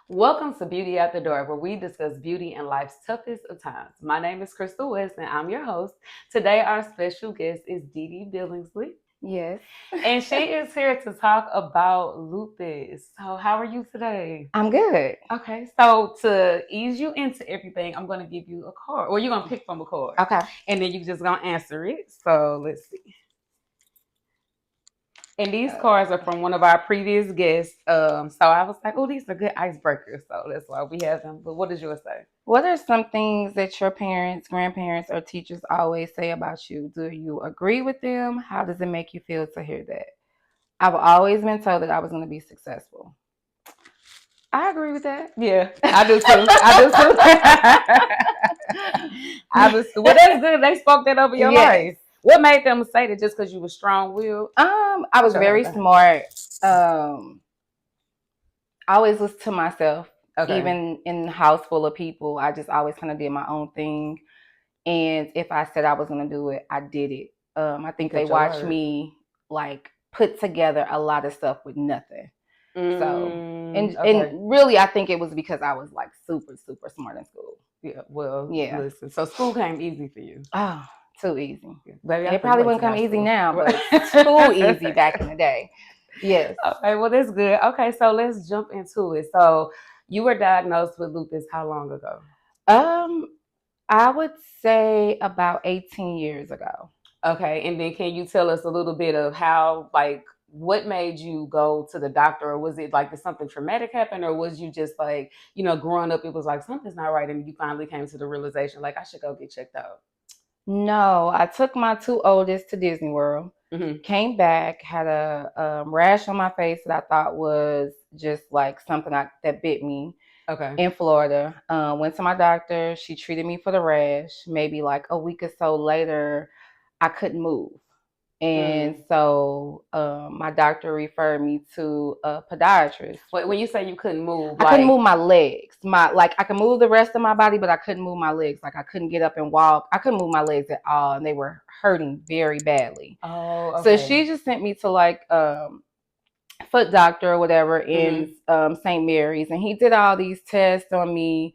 Welcome to Beauty at the Door, where we discuss beauty and life's toughest of times. My name is Crystal West, and I'm your host. Today, our special guest is Dee Dee Billingsley, Yes. and she is here to talk about lupus. So, how are you today? I'm good. Okay, so to ease you into everything, I'm going to give you a card, or you're going to pick from a card, Okay. and then you're just going to answer it. So, let's see. And these cards are from one of our previous guests. So I was like, oh, these are good icebreakers. So that's why we have them. But what does yours say? What are some things that your parents, grandparents, or teachers always say about you? Do you agree with them? How does it make you feel to hear that? I've always been told that I was going to be successful. I agree with that. Yeah, I do too. I do too. Well, that's good. They spoke that over your Yes. life. What made them say that just because you were strong willed? I was very smart. I always listened to myself. Okay. Even in a house full of people, I just always kind of did my own thing. And if I said I was going to do it, I did it. I think they watched me like put together a lot of stuff with nothing. And really, I think it was because I was like super, super smart in school. Yeah. Well, yeah. Listen, so school came easy for you. Oh, too easy. Yeah. Baby, it probably wouldn't come easy now, but too easy back in the day. Yes. Okay, well, that's good. Okay, so let's jump into it. So you were diagnosed with lupus how long ago? I would say about 18 years ago. Okay, and then can you tell us a little bit of how, like, what made you go to the doctor? Or was it like, did something traumatic happen? Or was you just like, growing up, it was like, something's not right. And you finally came to the realization, like, I should go get checked out? No, I took my two oldest to Disney World. Mm-hmm. Came back, had a rash on my face that I thought was just like something that bit me. Okay. In Florida. Went to my doctor. She treated me for the rash. Maybe like a week or so later, I couldn't move. And so my doctor referred me to a podiatrist. Wait, when you say you couldn't move, I couldn't move my legs. I could move the rest of my body, but I couldn't move my legs. Like I couldn't get up and walk. I couldn't move my legs at all, and they were hurting very badly. Oh, okay. So she just sent me to like foot doctor or whatever in St. Mary's, and he did all these tests on me.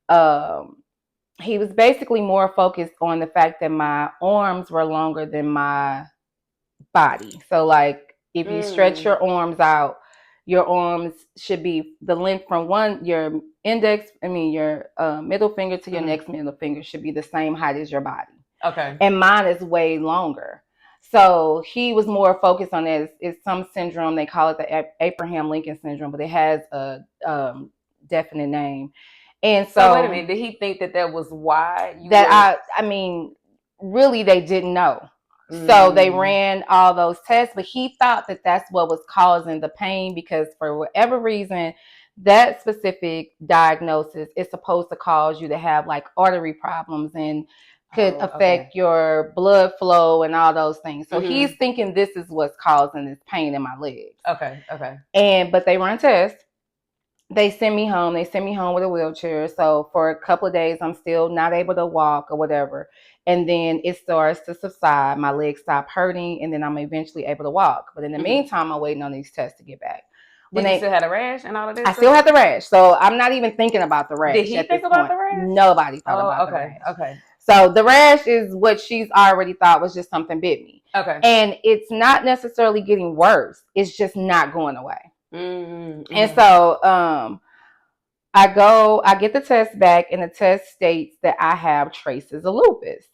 He was basically more focused on the fact that my arms were longer than my body. So like if you stretch your arms out, your arms should be the length from your middle finger to your next middle finger should be the same height as your body. Okay. And mine is way longer. So he was more focused on that. It's some syndrome. They call it the Abraham Lincoln syndrome, but it has a definite name. And so wait a minute. Did he think that was why? Really, they didn't know. So they ran all those tests, but he thought that that's what was causing the pain because for whatever reason, that specific diagnosis is supposed to cause you to have like artery problems and could affect your blood flow and all those things. So he's thinking this is what's causing this pain in my legs. Okay. But they run tests. They send me home. They send me home with a wheelchair. So for a couple of days, I'm still not able to walk or whatever. And then it starts to subside. My legs stop hurting, and then I'm eventually able to walk. But in the meantime, I'm waiting on these tests to get back. Did you still have a rash and all of this? I still have the rash. So I'm not even thinking about the rash. Did he think about the rash? Nobody thought about the rash. Okay. So the rash is what she's already thought was just something bit me. Okay. And it's not necessarily getting worse. It's just not going away. Mm-hmm. And so I get the test back, and the test states that I have traces of lupus.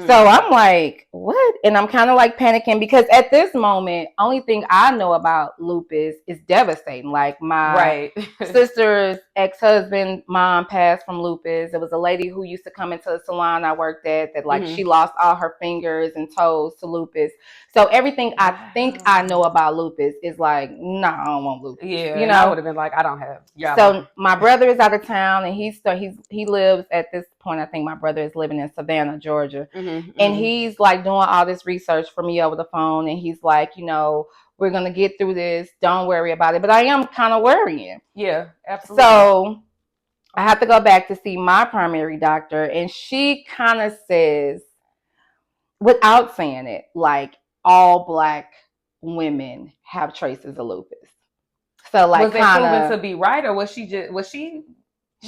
So I'm like, what? And I'm kind of like panicking because at this moment, only thing I know about lupus is devastating. Like my sister's ex-husband, mom passed from lupus. It was a lady who used to come into the salon I worked at that like she lost all her fingers and toes to lupus. So everything I think I know about lupus is like, no, I don't want lupus. Yeah, I would have been like, I don't have. Yeah. So my brother is out of town, and he lives at this point. I think my brother is living in Savannah, Georgia. And he's like doing all this research for me over the phone. And he's like, we're going to get through this. Don't worry about it. But I am kind of worrying. Yeah, absolutely. So I have to go back to see my primary doctor. And she kind of says, without saying it, like all Black women have traces of lupus. felt like Was that kind proven to of. be right, or was she She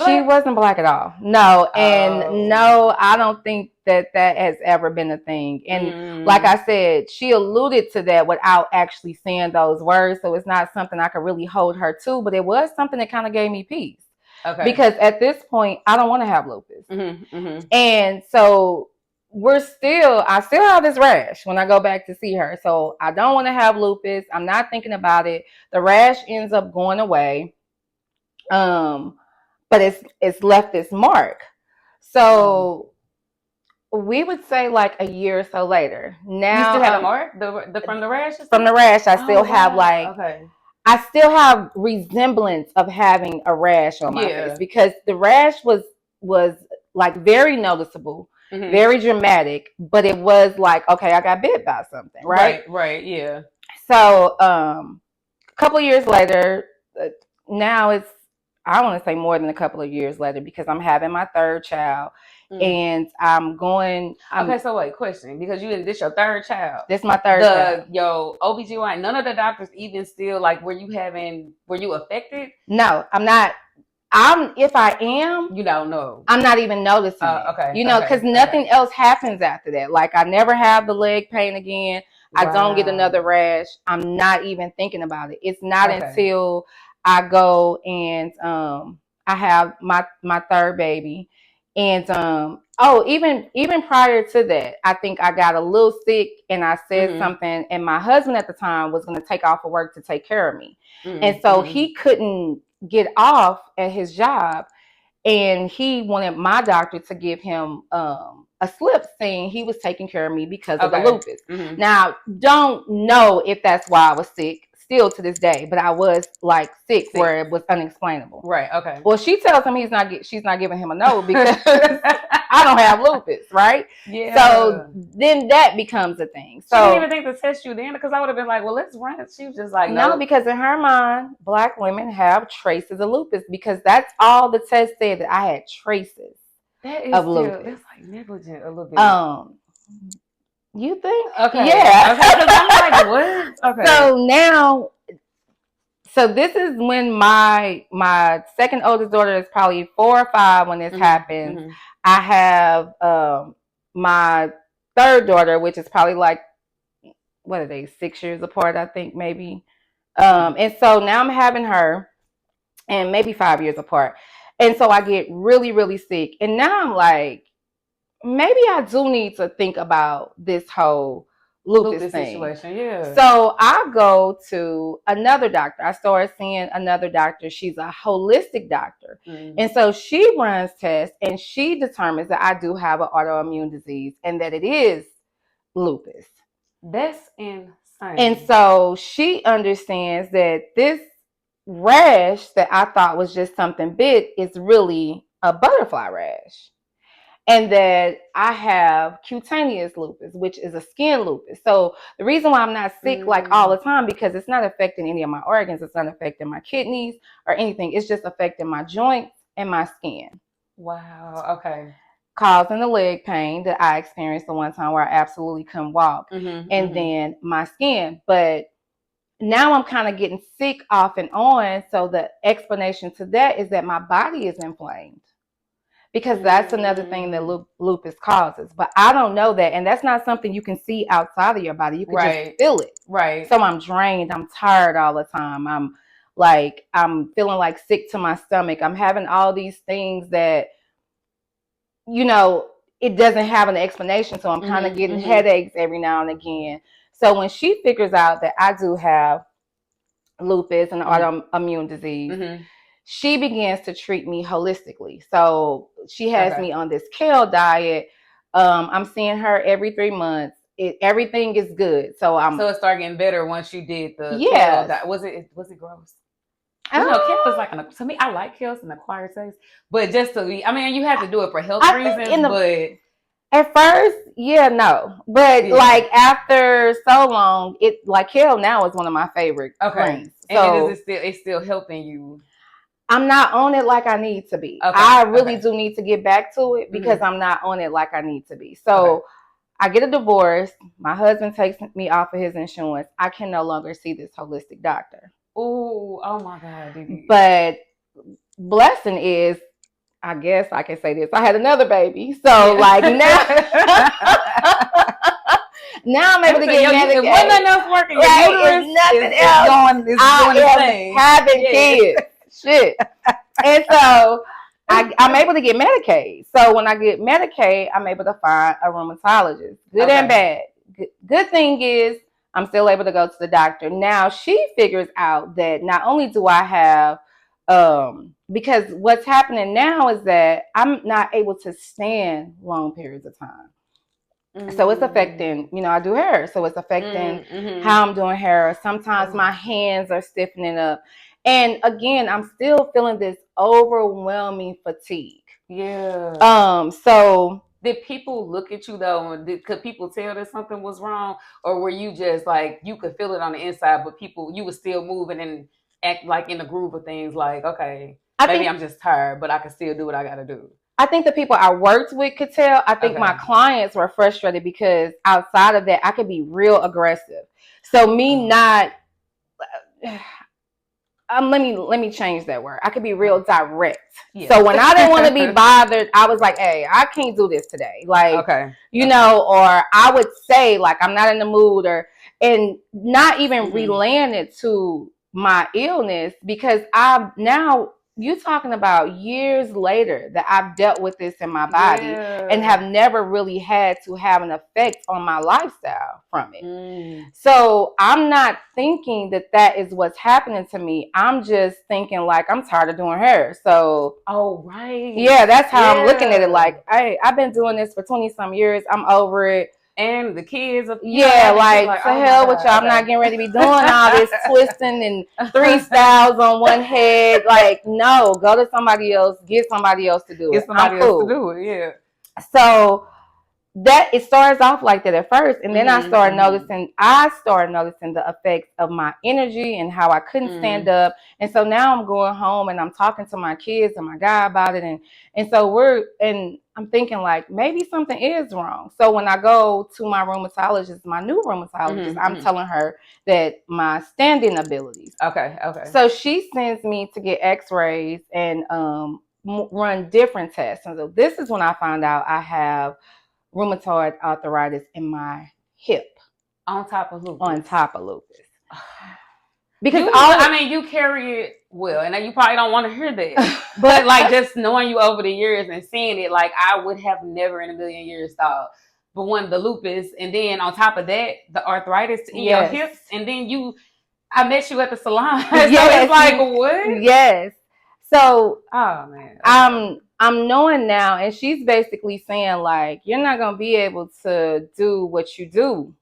black? wasn't black at all. No, and Oh. no, I don't think that has ever been a thing. And like Mm. I said, she alluded to that without actually saying those words, so it's not something I could really hold her to. But it was something that kind of gave me peace Okay. because at this point, I don't want to have lupus, Mm-hmm. and so I still have this rash when I go back to see her. So I don't want to have lupus. I'm not thinking about it. The rash ends up going away. But it's left this mark. Mm. So we would say like a year or so later. You still Now, had a mark the from the rash or from the something? rash, Oh wow. Okay. I still have resemblance of having a rash on my face Yeah. because the rash was like very noticeable, Mm-hmm. very dramatic, but it was like, okay, I got bit by something, right? Right. Yeah. So a couple of years later, now it's, I want to say more than a couple of years later because I'm having my third child Mm. and Okay, so wait, question. Because this your third child. this is my third child. Yo, OBGYN, none of the doctors even still like were you affected? No, I'm not. If I am, You don't know. I'm not even noticing it. Okay. Because nothing else happens after that. Like I never have the leg pain again. I don't get another Wow. rash. I'm not even thinking about it. It's not Okay. until I go and I have my third baby. And even prior to that, I think I got a little sick and I said Mm-hmm. something, and my husband at the time was going to take off of work to take care of me. And so Mm-hmm. he couldn't get off at his job, and he wanted my doctor to give him a slip saying he was taking care of me because of the lupus. Mm-hmm. Now, don't know if that's why I was sick still to this day, but I was like sick where it was unexplainable. Right. Okay. Well, she tells him she's not giving him a no because I don't have lupus, right? Yeah. So then that becomes a thing. So she didn't even think to test you then, because I would have been like, well, let's run it. She was just like, no, nope. because in her mind, Black women have traces of lupus because that's all the test said, that I had traces of lupus. That's like negligent a little bit. You think? Okay. Yeah. Okay. Because I'm like, what? Okay. So now, this is when my second oldest daughter is probably 4 or 5 when this happens. Mm-hmm. I have my third daughter, which is probably like, what are they, 6 years apart, I think, maybe. And so now I'm having her, and maybe 5 years apart. And so I get really, really sick. And now I'm like, maybe I do need to think about this whole lupus thing. Situation, yeah. So I go to another doctor. I started seeing another doctor. She's a holistic doctor. And so she runs tests and she determines that I do have an autoimmune disease and that it is lupus. That's insane. And so she understands that this rash that I thought was just something big is really a butterfly rash. And that I have cutaneous lupus, which is a skin lupus. So the reason why I'm not sick like all the time, because it's not affecting any of my organs. It's not affecting my kidneys or anything. It's just affecting my joints and my skin. Wow. Okay. Causing the leg pain that I experienced the one time where I absolutely couldn't walk. And then my skin. But now I'm kind of getting sick off and on. So the explanation to that is that my body is inflamed. Because that's another thing that lupus causes. But I don't know that. And that's not something you can see outside of your body. You can just feel it. Right. So I'm drained. I'm tired all the time. I'm feeling like sick to my stomach. I'm having all these things that, it doesn't have an explanation. So I'm kind of getting headaches every now and again. So when she figures out that I do have lupus and autoimmune disease, she begins to treat me holistically. So she has me on this kale diet. I'm seeing her every 3 months. Everything is good. So it started getting better once you did the kale diet. Was it gross? Kale is like to me. I like kale, an acquired taste, but just to be, you have to do it for health reasons. But at first, no. But like after so long, kale now is one of my favorite greens. So and it's still helping you. I'm not on it like I need to be. I really do need to get back to it because I'm not on it like I need to be. So I get a divorce. My husband takes me off of his insurance. I can no longer see this holistic doctor. Oh my God, Dee Dee. But blessing is, I guess I can say this, I had another baby. So Yeah. like now now I'm able to get medicated. If one nothing else working, your Right, uterus it's nothing is else. going its I am thing. having Yeah. kids. Shit. And so I'm able to get Medicaid. So when I get Medicaid, I'm able to find a rheumatologist. Good and bad. Good thing is I'm still able to go to the doctor. Now she figures out that not only do I have because what's happening now is that I'm not able to stand long periods of time. So it's affecting, I do hair. So it's affecting how I'm doing hair. Sometimes my hands are stiffening up. And again, I'm still feeling this overwhelming fatigue. Yeah. So did people look at you though? Could people tell that something was wrong? Or were you just like, you could feel it on the inside, but you were still moving and act like in the groove of things like, okay, maybe I'm just tired, but I can still do what I got to do? I think the people I worked with could tell. I think my clients were frustrated because outside of that, I could be real aggressive. So me not, let me change that word. I could be real direct. Yeah. So when I didn't want to be bothered, I was like, hey, I can't do this today. Like, or I would say like, I'm not in the mood, and not even relaying it to my illness, because you're talking about years later that I've dealt with this in my body and have never really had to have an effect on my lifestyle from it. So I'm not thinking that is what's happening to me. I'm just thinking like, I'm tired of doing hair. So, yeah, that's how I'm looking at it. Like, hey, I've been doing this for 20 some years. I'm over it. And the kids, like to hell with y'all. I'm not getting ready to be doing all this twisting and 3 styles on one head. Like, no, go to somebody else, get somebody else to do it. Somebody else to do it, yeah. So that it starts off like that at first, and then I started noticing the effects of my energy and how I couldn't stand up. And so now I'm going home and I'm talking to my kids and my guy about it, and so I'm thinking like maybe something is wrong. So when I go to my rheumatologist, my new rheumatologist, I'm telling her that my standing abilities. Okay. So she sends me to get X-rays and run different tests. And so this is when I found out I have rheumatoid arthritis in my hip. On top of lupus. Because you carry it well, and you probably don't want to hear that. But like just knowing you over the years and seeing it, like I would have never in a million years thought. But the lupus, and then on top of that, the arthritis in your hips, and then I met you at the salon. So it's like, what? Yes. So oh man. I'm knowing now, and she's basically saying like, you're not gonna be able to do what you do,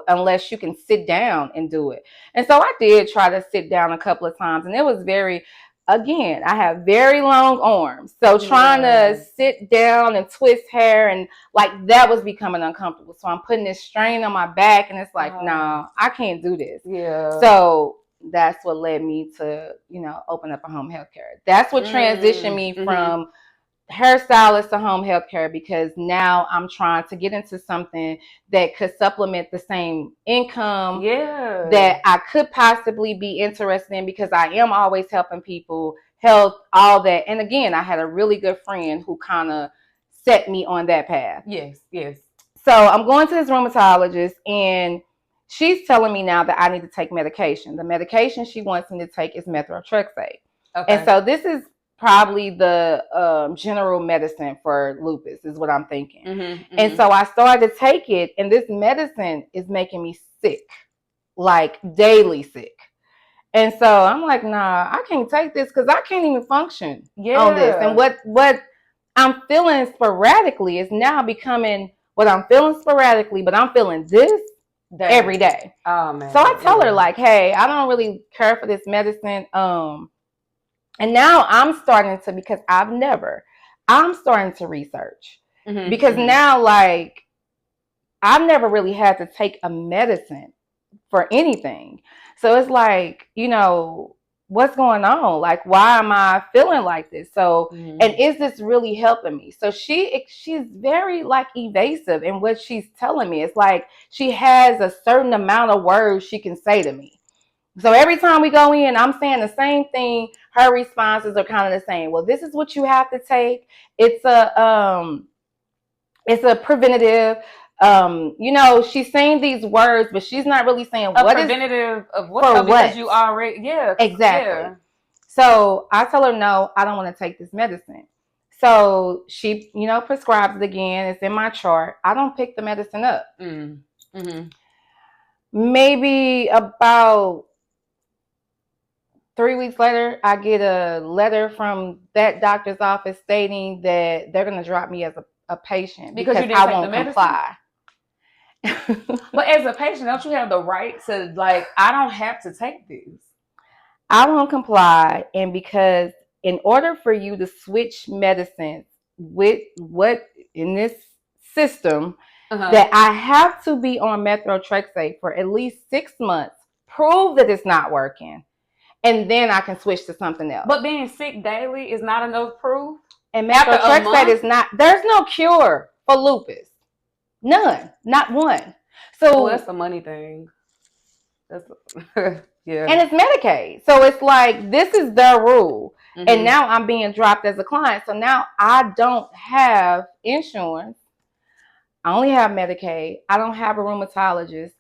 unless you can sit down and do it. And so I did try to sit down a couple of times, and it was I have very long arms. So trying to sit down and twist hair and like that was becoming uncomfortable. So I'm putting this strain on my back, and it's like, no, I can't do this. Yeah. So that's what led me to, open up a home health care. That's what transitioned me from hairstylist to home health care, because now I'm trying to get into something that could supplement the same income that I could possibly be interested in, because I am always helping people, health, all that. And again, I had a really good friend who kind of set me on that path. Yes. So I'm going to this rheumatologist, and she's telling me now that I need to take medication. The medication she wants me to take is methotrexate. Okay. And so this is probably the general medicine for lupus is what I'm thinking. And so I started to take it, and this medicine is making me sick, like daily sick. And so I'm like, nah, I can't take this because I can't even function on this. And what I'm feeling sporadically is now becoming what I'm feeling sporadically, but I'm feeling this every day. Oh man. So I tell her like, hey, I don't really care for this medicine. And now I'm starting to research because now like I've never really had to take a medicine for anything. So it's like, what's going on? Like, why am I feeling like this? So, and is this really helping me? So she's very like evasive in what she's telling me. It's like she has a certain amount of words she can say to me. So every time we go in, I'm saying the same thing. Her responses are kind of the same. Well, this is what you have to take. It's a preventative. She's saying these words, but she's not really saying a what preventative of what. for Because what you already, yeah, exactly. yeah. So I tell her, no, I don't want to take this medicine. So she, prescribes it again. It's in my chart. I don't pick the medicine up. Mm-hmm. Maybe about 3 weeks later, I get a letter from that doctor's office stating that they're going to drop me as a patient because you didn't I take won't the medicine? comply. But as a patient, don't you have the right to, like, I don't have to take this? I won't comply, and because in order for you to switch medicines with what in this system, that I have to be on methotrexate for at least 6 months, prove that it's not working, and then I can switch to something else. But being sick daily is not enough proof? And methotrexate is not, there's no cure for lupus. None. Not one. So that's a money thing. That's yeah. And it's Medicaid. So it's like, this is their rule. Mm-hmm. And now I'm being dropped as a client. So now I don't have insurance. I only have Medicaid. I don't have a rheumatologist.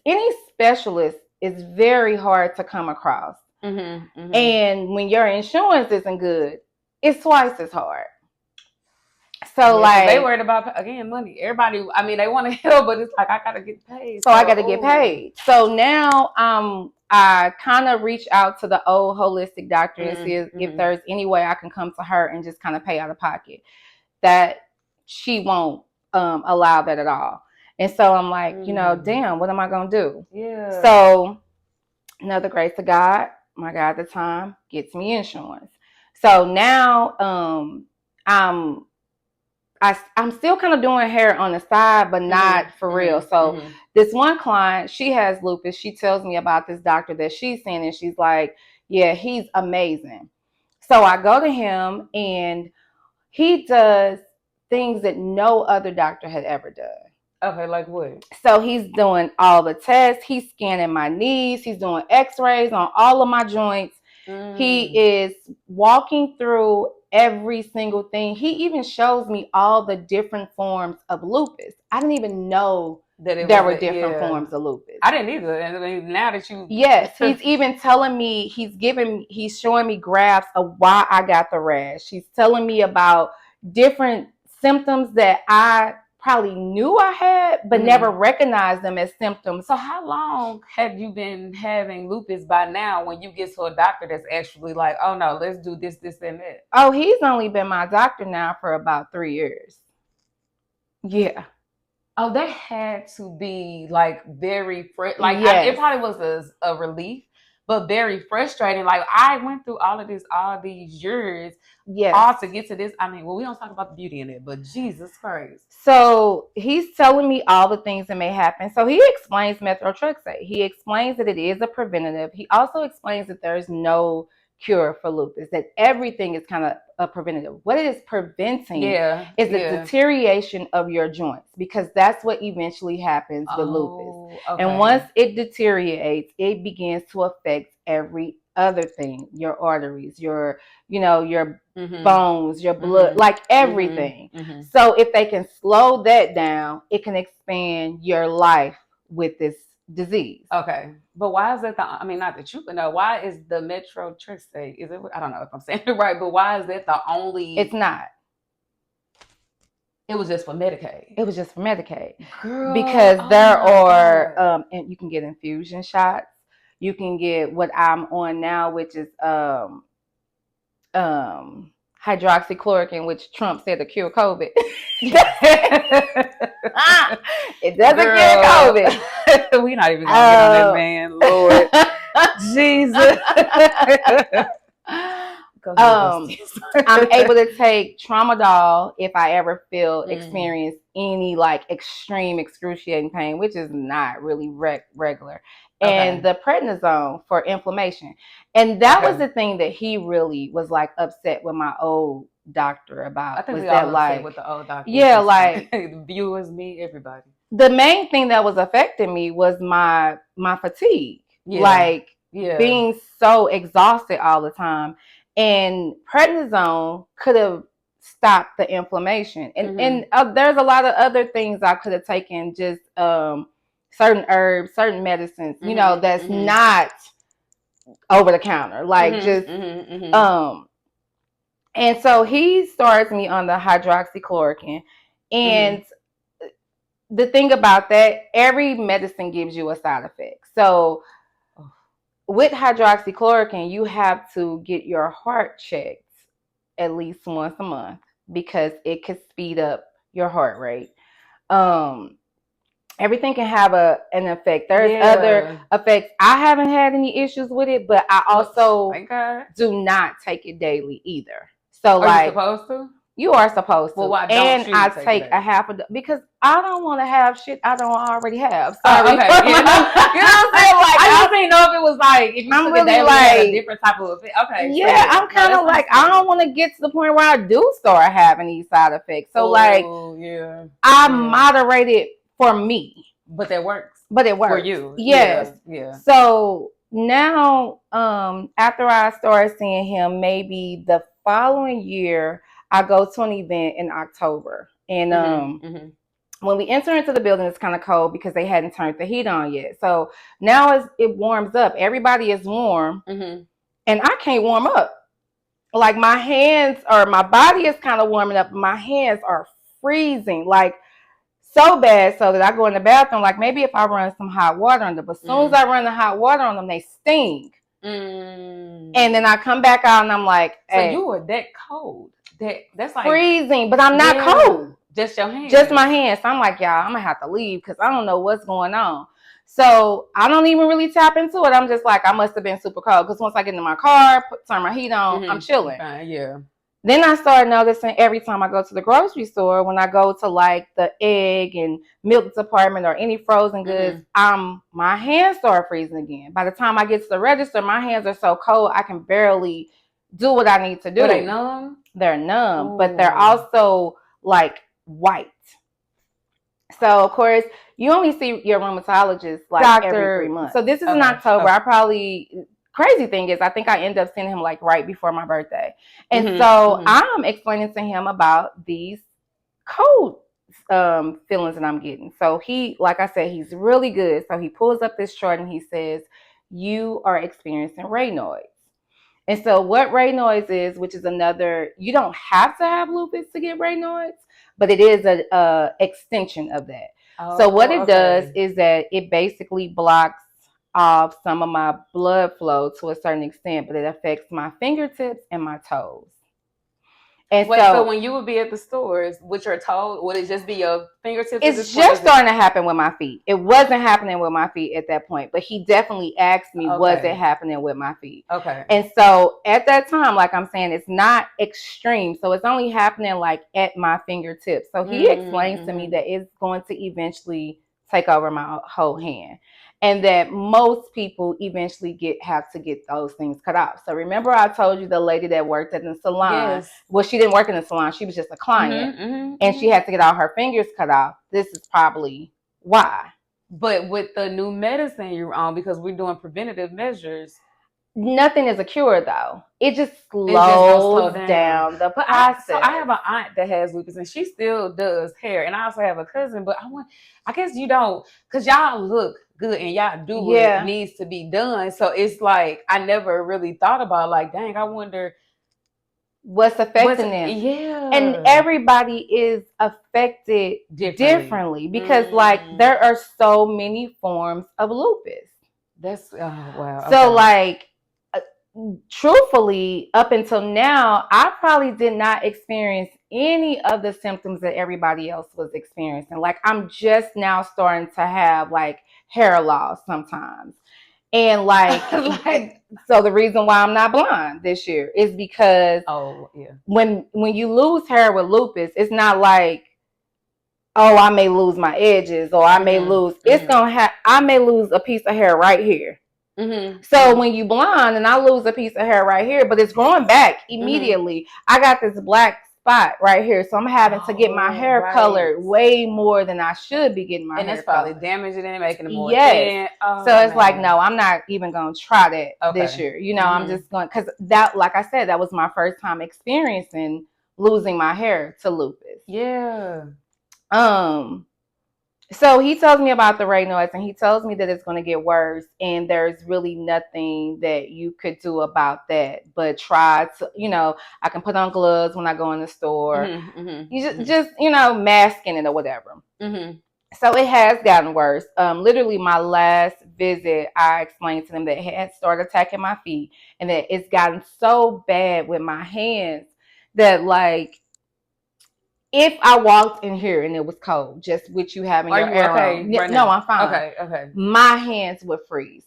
Any specialist is very hard to come across. Mm-hmm, mm-hmm. And when your insurance isn't good, it's twice as hard. So they worried about, again, money. Everybody, I mean, they want to help, but it's like, I gotta get paid. So I gotta get paid. So now I kind of reach out to the old holistic doctor and see if there's any way I can come to her and just kind of pay out of pocket. That she won't allow that at all. And so I'm like, damn, what am I gonna do? Yeah. So another grace of God, my God at the time, gets me insurance. So now I'm still kind of doing hair on the side, but not for real. So this one client, she has lupus. She tells me about this doctor that she's seen, and she's like, yeah, he's amazing. So I go to him, and he does things that no other doctor had ever done. Okay, like what? So he's doing all the tests. He's scanning my knees. He's doing x-rays on all of my joints. He is walking through every single thing. He even shows me all the different forms of lupus. I didn't even know that there were different forms of lupus. I didn't either. And I mean, now that you... Yes, he's even telling me, he's showing me graphs of why I got the rash. He's telling me about different symptoms that I probably knew I had, but never recognized them as symptoms. So how long have you been having lupus by now when you get to a doctor that's actually like, oh no, let's do this, this, and that? Oh, he's only been my doctor now for about 3 years. Yeah. Oh, that had to be like very, yes. It probably was a relief, but very frustrating. Like, I went through all these years, all to get to this. I mean, well, we don't talk about the beauty in it, but Jesus Christ. So he's telling me all the things that may happen. So he explains methotrexate. He explains that it is a preventative. He also explains that there's no cure for lupus, that everything is kind of a preventative. What it is preventing is the deterioration of your joints, because that's what eventually happens with lupus. Okay. And once it deteriorates, it begins to affect every other thing, your arteries, your bones, your blood, like everything. So if they can slow that down, it can expand your life with this disease. Okay. But why is that not that you can know, why is the methotrexate, I don't know if I'm saying it right, but why is that the only... It's not. It was just for Medicaid. It was just for Medicaid. Girl, because there are, and you can get infusion shots. You can get what I'm on now, which is hydroxychloroquine, which Trump said to cure COVID. It doesn't cure COVID. We're not even gonna get on that man, Lord Jesus. I'm able to take tramadol if I ever experience any like extreme excruciating pain, which is not really regular. And the prednisone for inflammation. And that was the thing that he really was like upset with my old doctor about. I think was we that all like upset with the old doctor. Yeah, like the viewers, me, everybody. The main thing that was affecting me was my fatigue. like Yeah. being so exhausted all the time. And prednisone could have stopped the inflammation. And there's a lot of other things I could have taken, just certain herbs, certain medicines, you know, that's not over the counter, like just and so he starts me on the hydroxychloroquine. And the thing about that, every medicine gives you a side effect. So with hydroxychloroquine, you have to get your heart checked at least once a month because it could speed up your heart rate. Everything can have an effect. There's other effects. I haven't had any issues with it, but I also do not take it daily either. So are you supposed to? You are supposed to. Well, why don't you I take a half of because I don't want to have shit I don't already have. Sorry. Okay. Yeah, you know what I'm saying? Like I just didn't know if it was like if you I'm took really it daily, like a different type of effect. Okay. Yeah, so I'm kind of like I don't want to get to the point where I do start having these side effects. So I moderate it for me. But that works. But it works for you. Yes. Yeah. So now, after I started seeing him, maybe the following year, I go to an event in October, and when we enter into the building, it's kind of cold because they hadn't turned the heat on yet. So now it warms up. Everybody is warm, and I can't warm up. Like my hands or my body is kind of warming up. My hands are freezing, like so bad, so that I go in the bathroom. Like maybe if I run some hot water on them, but as soon as I run the hot water on them, they sting. And then I come back out and I'm like, hey. So you are that cold. That's like freezing, but I'm not cold. Just your hands. Just my hands. So I'm like, y'all, I'm gonna have to leave because I don't know what's going on. So I don't even really tap into it. I'm just like, I must have been super cold because once I get in my car, turn my heat on, I'm chilling. Then I started noticing every time I go to the grocery store, when I go to like the egg and milk department or any frozen goods, my hands start freezing again. By the time I get to the register, my hands are so cold I can barely do what I need to do. Are they numb? They're numb, but they're also like white. So of course, you only see your rheumatologist like every 3 months. So this is in October. I probably. Crazy thing is, I think I end up seeing him like right before my birthday. And so I'm explaining to him about these cold feelings that I'm getting. So he, like I said, he's really good. So he pulls up this chart and he says, you are experiencing Raynaud's. And so what Raynaud's is, which is another, you don't have to have lupus to get Raynaud's, but it is a extension of that. So what it does is that it basically blocks off some of my blood flow to a certain extent, but it affects my fingertips and my toes. And so when you would be at the stores with your toes, would it just be your fingertips? It's just starting to happen with my feet. It wasn't happening with my feet at that point, but he definitely asked me, was it happening with my feet? And so at that time, like I'm saying, it's not extreme. So it's only happening like at my fingertips. So he explains to me that it's going to eventually take over my whole hand. And that most people eventually have to get those things cut off. So remember I told you the lady that worked at the salon? Yes. Well, she didn't work in the salon. She was just a client. And she had to get all her fingers cut off. This is probably why. But with the new medicine you're on, because we're doing preventative measures. Nothing is a cure, though. It just slows down the process. So I have an aunt that has lupus, and she still does hair. And I also have a cousin, but I guess you don't, because y'all look good and y'all do what needs to be done. So it's like I never really thought about like, dang, I wonder what's affecting them. Yeah. And everybody is affected differently because like there are so many forms of lupus. That's wow. So like truthfully, up until now, I probably did not experience any of the symptoms that everybody else was experiencing. Like I'm just now starting to have like hair loss sometimes. And like, so the reason why I'm not blonde this year is because when you lose hair with lupus, it's not like, oh, I may lose my edges or I may lose, I may lose a piece of hair right here. So when you blonde and I lose a piece of hair right here, but it's growing back immediately. I got this black spot right here. So I'm having to get my hair right. colored way more than I should be getting my hair And it's probably colored. damaging it and making it more Yes. thin. So it's like, no, I'm not even going to try that this Okay. year. You know, I'm just going, because that, like I said, that was my first time experiencing losing my hair to lupus. Yeah. So he tells me about the Raynaud's, and he tells me that it's going to get worse, and there's really nothing that you could do about that, but try to, you know, I can put on gloves when I go in the store. You just, you know, masking it or whatever. So it has gotten worse. Literally my last visit, I explained to them that it had started attacking my feet, and that it's gotten so bad with my hands that, like, if I walked in here and it was cold, just with you having your air on. Right no, now? I'm fine. Okay. My hands would freeze.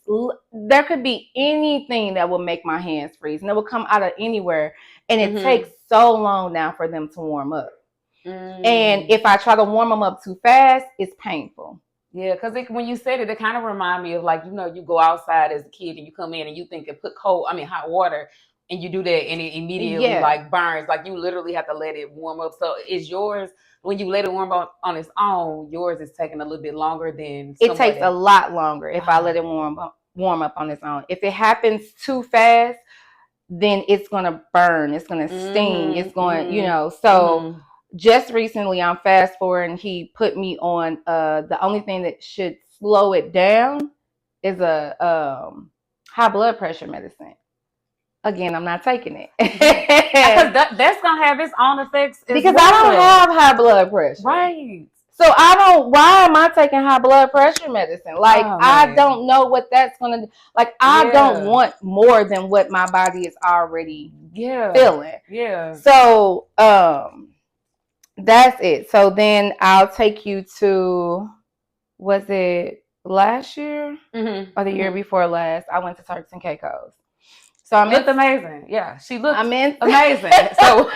There could be anything that would make my hands freeze, and it would come out of anywhere. And it takes so long now for them to warm up. And if I try to warm them up too fast, it's painful. Yeah, because when you said it kind of remind me of, like, you know, you go outside as a kid and you come in and you think it put hot water, and you do that and it immediately like burns. Like, you literally have to let it warm up. So is yours, when you let it warm up on its own, yours is taking a little bit longer than it takes a lot longer if I let it warm up on its own. If it happens too fast, then it's gonna burn, it's gonna sting, it's going, you know. So just recently, I'm fast forwarding, he put me on the only thing that should slow it down is a high blood pressure medicine. Again, I'm not taking it. Because that's going to have its own effects because I don't have high blood pressure. Right. So why am I taking high blood pressure medicine? Like, I don't know what that's going to do. Like, I don't want more than what my body is already feeling. Yeah. So, that's it. So then I'll take you to, was it last year or the year before last? I went to Turks and Caicos. So I looked amazing. Yeah, she looked amazing. So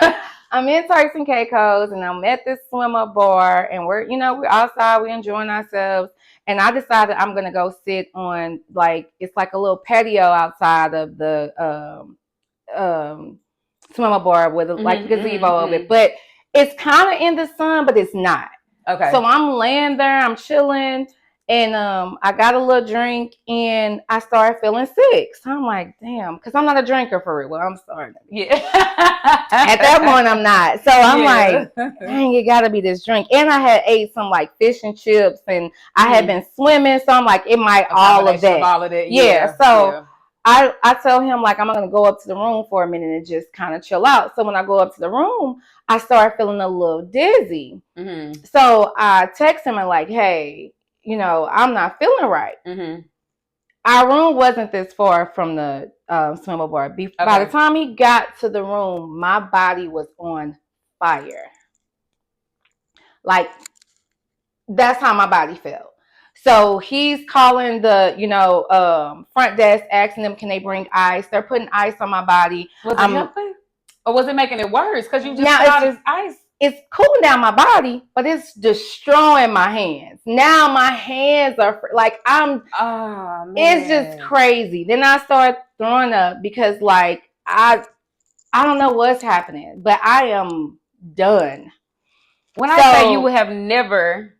I'm in Turks and Caicos, and I'm at this swim up bar, and we're outside, we're enjoying ourselves. And I decided I'm gonna go sit on, like, it's like a little patio outside of the swim up bar with like a gazebo of it, but it's kind of in the sun, but it's not. Okay. So I'm laying there, I'm chilling, and I got a little drink, and I started feeling sick. So I'm like, damn, because I'm not a drinker for real. Well, I'm starting to be. Yeah. At that point, I'm not. So I'm like, dang, it got to be this drink. And I had ate some, like, fish and chips, and I had been swimming, so I'm like, it might all of that. Yeah. So I tell him, like, I'm going to go up to the room for a minute and just kind of chill out. So when I go up to the room, I start feeling a little dizzy. So I text him and, like, hey, you know, I'm not feeling right. Our room wasn't this far from the swim bar. By the time he got to the room, my body was on fire. Like, that's how my body felt. So he's calling the, front desk, asking them, can they bring ice? They're putting ice on my body. Was it helping? Or was it making it worse? Because you just got ice. It's cooling down my body, but it's destroying my hands. Now my hands are like, it's just crazy. Then I start throwing up because, like, I don't know what's happening, but I am done. When I say you would have never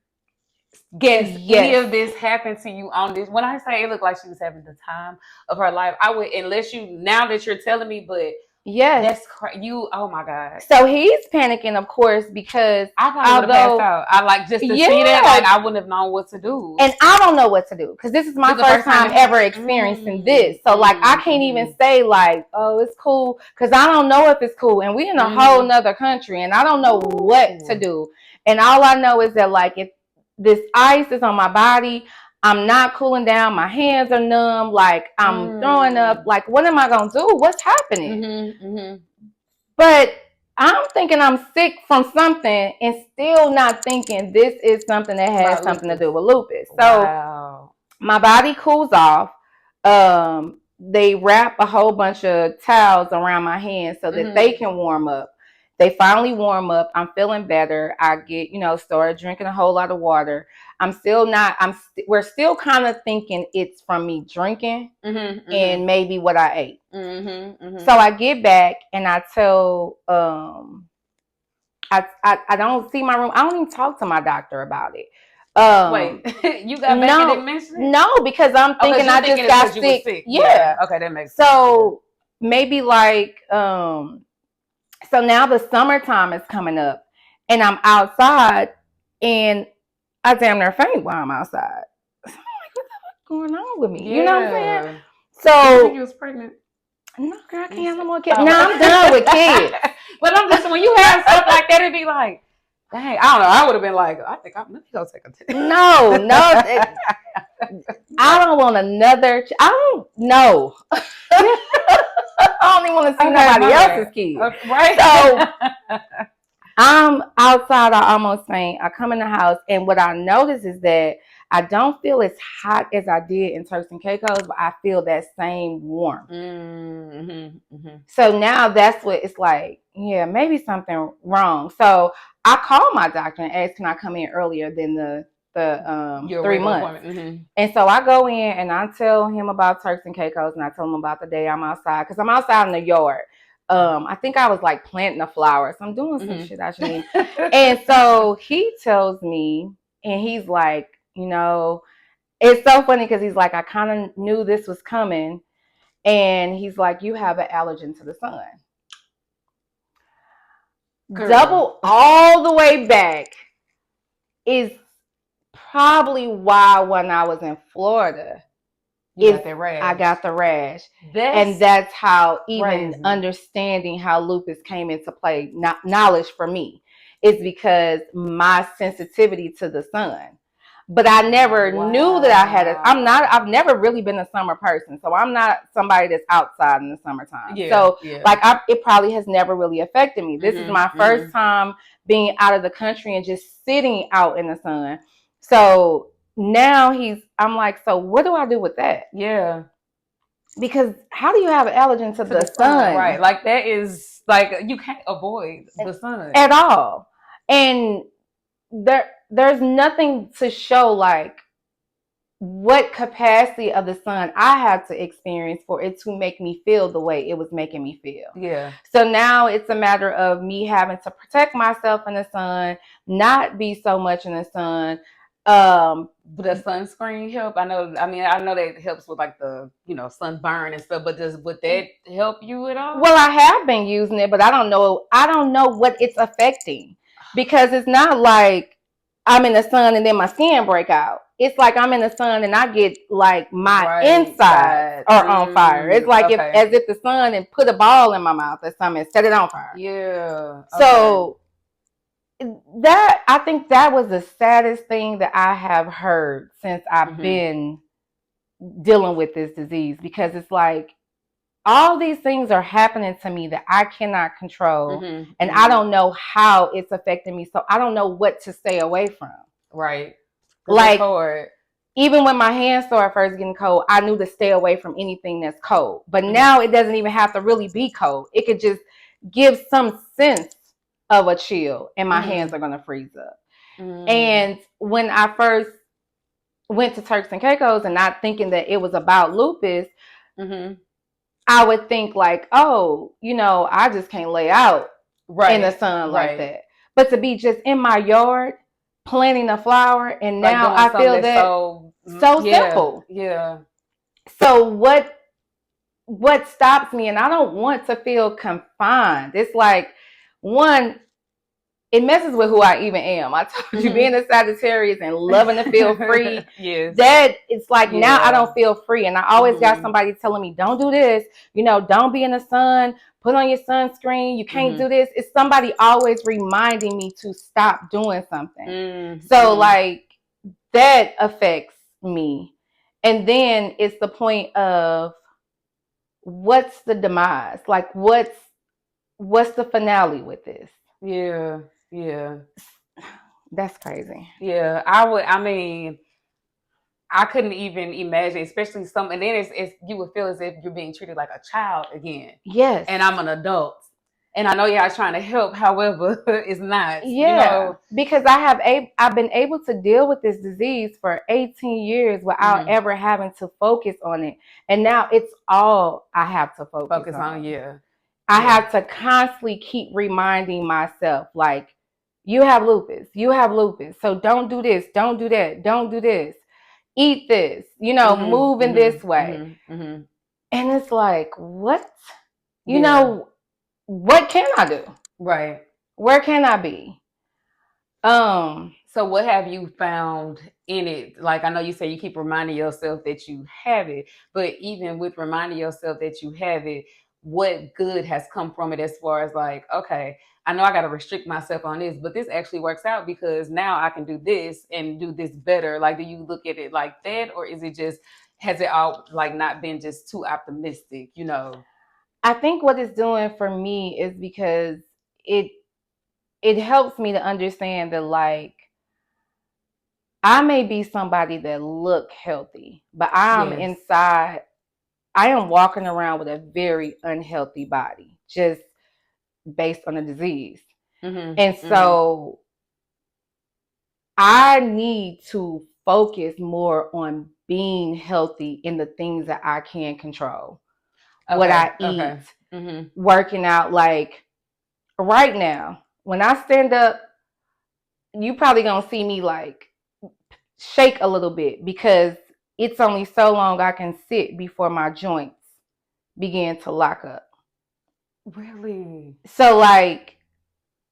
guessed any of this happened to you on this, when I say it looked like she was having the time of her life, I would, unless you, now that you're telling me, but that's you. Oh my God. So he's panicking, of course, because I probably would have passed out. I like just to see that, like, I wouldn't have known what to do. And I don't know what to do because this is my first time ever experiencing this. So like, I can't even say, like, oh, it's cool, because I don't know if it's cool, and we in a whole nother country, and I don't know what to do. And all I know is that, like, if this ice is on my body, I'm not cooling down. My hands are numb. Like, I'm throwing up. Like, what am I going to do? What's happening? But I'm thinking I'm sick from something and still not thinking this is something that has something to do with lupus. So my body cools off. They wrap a whole bunch of towels around my hands so that they can warm up. They finally warm up. I'm feeling better. I get, started drinking a whole lot of water. We're still kind of thinking it's from me drinking and maybe what I ate. So I get back and I tell I don't see my room. I don't even talk to my doctor about it. Wait, you got back and didn't No, mention it? no, because I'm Oh, because thinking you I thinking just it's because got you was sick. sick. Yeah. Okay, that makes sense. So maybe like so now the summertime is coming up and I'm outside and I damn near faint while I'm outside. So I'm like, what the fuck going on with me? You know what I'm saying? Yeah. Did you think you So was pregnant? no, girl, I can't have no more kids. Oh. No, I'm done with kids. But I'm just when you have stuff like that, it'd be like, dang, I don't know. I would have been like, I think let me go take a test. No, I don't want another. I don't know. I don't even want to see nobody else's kids. Right. So I'm outside. I almost faint. I come in the house, and what I notice is that I don't feel as hot as I did in Turks and Caicos, but I feel that same warmth. So now that's what it's like. Yeah, maybe something wrong. So I called my doctor and asked, can I come in earlier than the 3 months? And so I go in and I tell him about Turks and Caicos, and I tell him about the day I'm outside because I'm outside in the yard. I think I was like planting a flower, so I'm doing some shit I shouldn't. And so he tells me, and he's like, it's so funny because he's like, I kind of knew this was coming, and he's like, you have an allergen to the sun. Girl. Double all the way back is probably why when I was in Florida, I got the rash. And that's how even understanding how lupus came into play, knowledge for me, is because my sensitivity to the sun. But I never knew that I had it. I've never really been a summer person. So I'm not somebody that's outside in the summertime. It probably has never really affected me. This is my first time being out of the country and just sitting out in the sun. So now I'm like, so what do I do with that? Yeah. Because how do you have an allergen to the sun? Right. Like that is like you can't avoid the sun at all. And there's nothing to show like what capacity of the sun I had to experience for it to make me feel the way it was making me feel. Yeah. So now it's a matter of me having to protect myself in the sun, not be so much in the sun. The sunscreen help? I know that helps with like the, sunburn and stuff, but would that help you at all? Well, I have been using it, but I don't know what it's affecting, because it's not like I'm in the sun and then my skin break out. It's like I'm in the sun and I get like my insides are on fire. It's like as if the sun and put a ball in my mouth or something and set it on fire. Yeah. So I think that was the saddest thing that I have heard since I've been dealing with this disease, because it's like all these things are happening to me that I cannot control, and I don't know how it's affecting me, so I don't know what to stay away from. Right. Like, even when my hands started first getting cold, I knew to stay away from anything that's cold. But now it doesn't even have to really be cold. It could just give some sense of a chill, and my hands are going to freeze up. And when I first went to Turks and Caicos and not thinking that it was about lupus, I would think like, oh, I just can't lay out in the sun like that. But to be just in my yard planting a flower, and now I feel that so simple. Yeah. So what stops me? And I don't want to feel confined. It's like, one, it messes with who I even am. I told you, being a Sagittarius and loving to feel free. That it's like now I don't feel free. And I always got somebody telling me, don't do this, don't be in the sun, put on your sunscreen, you can't do this. It's somebody always reminding me to stop doing something. So like that affects me. And then it's the point of, what's the demise? Like what's the finale with this? Yeah. That's crazy. Yeah, I couldn't even imagine, especially and then it's you would feel as if you're being treated like a child again. Yes. And I'm an adult. And I know y'all trying to help, however, it's not. Yeah. Because I've been able to deal with this disease for 18 years without ever having to focus on it. And now it's all I have to focus on. Yeah. I Yeah. have to constantly keep reminding myself, like, you have lupus, you have lupus. So don't do this, don't do that, don't do this, eat this, Mhm. move in Mhm. this way. Mhm. Mhm. And it's like, what? You Yeah. know, what can I do? Right. Where can I be? Um, So what have you found in it? Like I know you say you keep reminding yourself that you have it, but even with reminding yourself that you have it, what good has come from it as far as like, okay, I know I got to restrict myself on this, but this actually works out because now I can do this and do this better. Like, do you look at it like that, or is it just has it all like not been just too optimistic? I think what it's doing for me is because it it helps me to understand that, like, I may be somebody that look healthy, but I'm Yes. inside, I am walking around with a very unhealthy body, just based on the disease. Mhm. And Mhm. so I need to focus more on being healthy in the things that I can control. What Okay. I Okay. eat, Mhm. working out. Like right now, when I stand up, you probably gonna see me like shake a little bit because it's only so long I can sit before my joints begin to lock up. Really? So like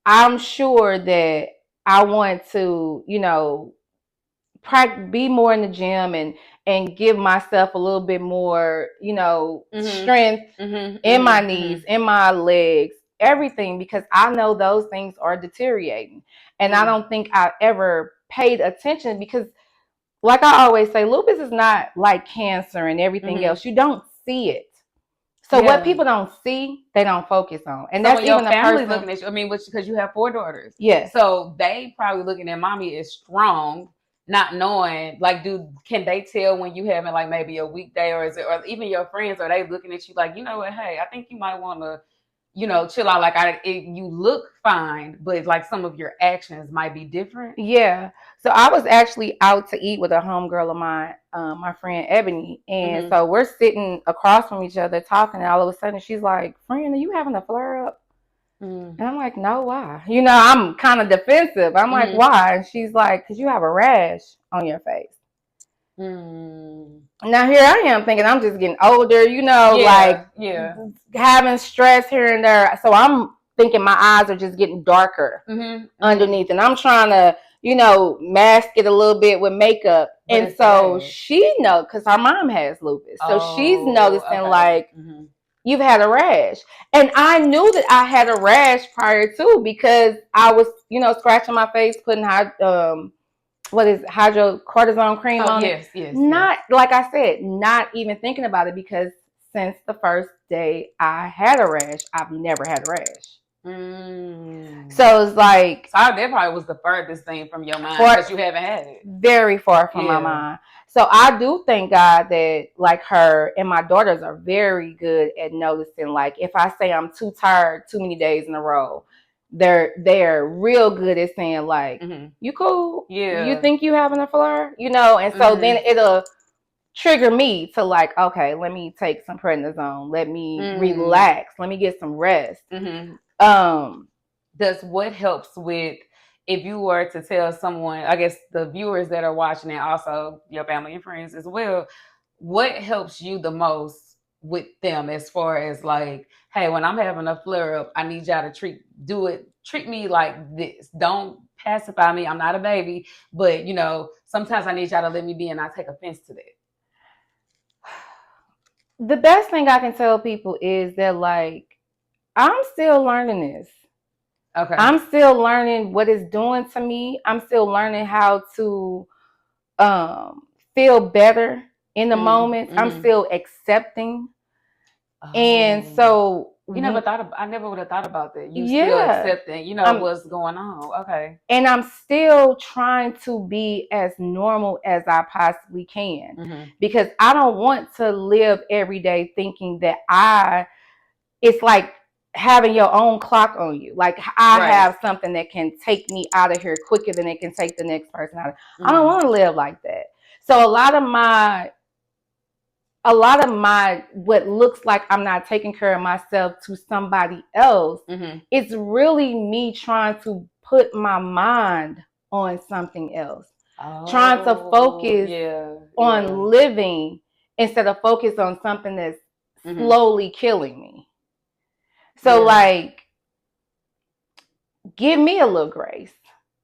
I'm sure that I want to, be more in the gym and give myself a little bit more, Mhm. strength Mhm. in my Mhm. knees, Mhm. in my legs, everything, because I know those things are deteriorating. And I Mm. don't think I ever paid attention because, like I always say, lupus is not like cancer and everything Mhm. else. You don't see it. So what Yeah. people don't see, they don't focus on. And So that's when your even a family person. looking at you, I mean, which because you have four daughters, Yes. so they probably looking at mommy as strong, not knowing like, can they tell when you having like maybe a weekday, or is it, or even your friends, are they looking at you like, you know what, hey, I think you might want to, chill out. Like you look fine, but like some of your actions might be different. Yeah. So I was actually out to eat with a homegirl of mine, my friend Ebony. And Mm-hmm. so we're sitting across from each other talking. And all of a sudden she's like, "Friend, are you having a flare up?" Mm-hmm. And I'm like, "No, why?" I'm kind of defensive. I'm like, Mm-hmm. "Why?" And she's like, "Because you have a rash on your face." Mm-hmm. Now here I am thinking I'm just getting older, like Yeah. Yeah. having stress here and there. So I'm thinking my eyes are just getting darker Mm-hmm. Mm-hmm. underneath, and I'm trying to, mask it a little bit with makeup. But And it's a so rash. she knows because her mom has lupus, so she's Oh, noticing okay. like Mm-hmm. you've had a rash, and I knew that I had a rash prior to because I was, scratching my face, putting what is hydrocortisone cream Oh, on it. yes, yes, yes. Not like I said, not even thinking about it because since the first day I had a rash, I've never had a rash. Mm. So it's like That probably was the furthest thing from your mind for because you haven't had it. very far from my Yeah. mind. So I do thank God that like her and my daughters are very good at noticing. Like if I say I'm too tired too many days in a row, they're real good at saying like, Mm-hmm. "You cool? You Yeah. think you having a flare?" And so then Mm-hmm. it'll trigger me to like, okay, let me take some prednisone, let me Mm. relax, let me get some rest. Mm-hmm. Um, Does what helps with, if you were to tell someone, I guess the viewers that are watching, and also your family and friends as well, what helps you the most with them as far as like, hey, when I'm having a flare up, I need y'all to treat me like this. Don't pacify me. I'm not a baby, but sometimes I need y'all to let me be and not take offense to that. the best thing I can tell people is that like I'm still learning this. Okay. I'm still learning what it's doing to me. I'm still learning how to um, feel better in the moments. I'm Mm-hmm. still accepting. And Oh. so, I never would have thought about that. You still yeah, accepting, I'm, what's going on. Okay. and I'm still trying to be as normal as I possibly can Mm-hmm. because I don't want to live every day thinking that it's like having your own clock on you. Like I Right. have something that can take me out of here quicker than it can take the next person out of. I don't Mm-hmm. want to live like that. So a lot of my a lot of what looks like I'm not taking care of myself to somebody else, it's really me trying to put my mind on something else. Trying to focus on living instead of focus on something that's slowly killing me. So like, give me a little grace.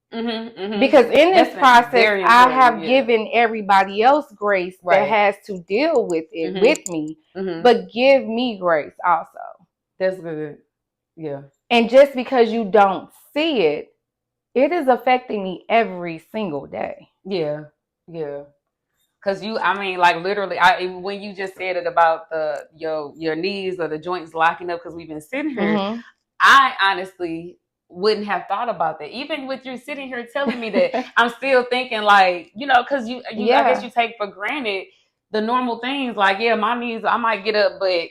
Because in this process, I have given everybody else grace that has to deal with it with me, but give me grace also. That's good. Yeah. And just because you don't see it, it is affecting me every single day. Yeah. Yeah. Cause I mean, like literally, when you just said it about your knees or the joints locking up because we've been sitting here, I honestly wouldn't have thought about that. Even with you sitting here telling me that, I'm still thinking like, because you I guess you take for granted the normal things. Like, yeah, my knees, I might get up, but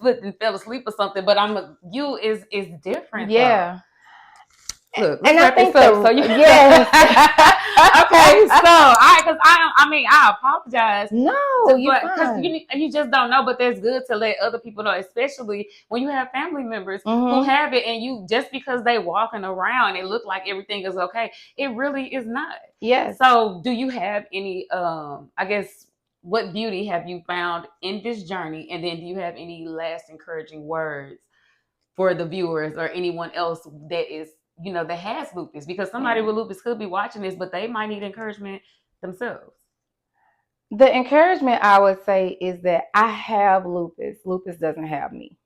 flipped and fell asleep or something. But you is different. Yeah. Though. Look, and I think so you yes. Okay, so I apologize. No, you because you just don't know, but that's good to let other people know, especially when you have family members who have it, and you just because they walking around and look like everything is okay, it really is not. Yes. So, do you have any? I guess what beauty have you found in this journey, and then do you have any last encouraging words for the viewers or anyone else that is that has lupus, because somebody with lupus could be watching this, but they might need encouragement themselves? The encouragement I would say is that I have lupus. Lupus doesn't have me.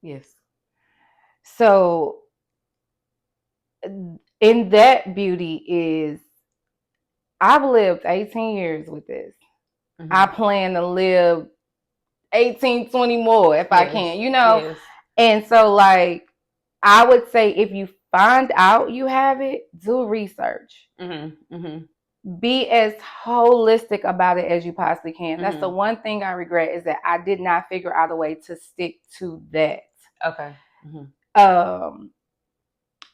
Yes. So in that beauty is I've lived 18 years with this. I plan to live 18, 20 more if I can, Yes. And so like, I would say if you find out you have it, do research. Be as holistic about it as you possibly can. That's the one thing I regret, is that I did not figure out a way to stick to that. Okay.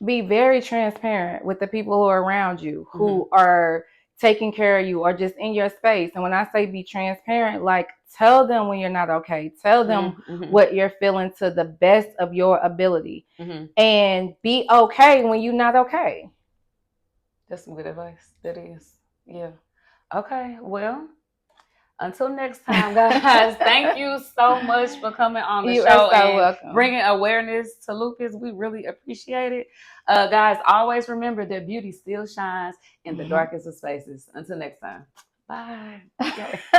Be very transparent with the people who are around you, who are taking care of you or just in your space. And when I say be transparent, like tell them when you're not okay. Tell them what you're feeling to the best of your ability. And be okay when you're not okay. That's some good advice. That is. Yeah. Okay. Well, until next time, guys, thank you so much for coming on the show and welcome. Bringing awareness to lupus. We really appreciate it. Guys, always remember that beauty still shines in the darkest of spaces. Until next time. Bye.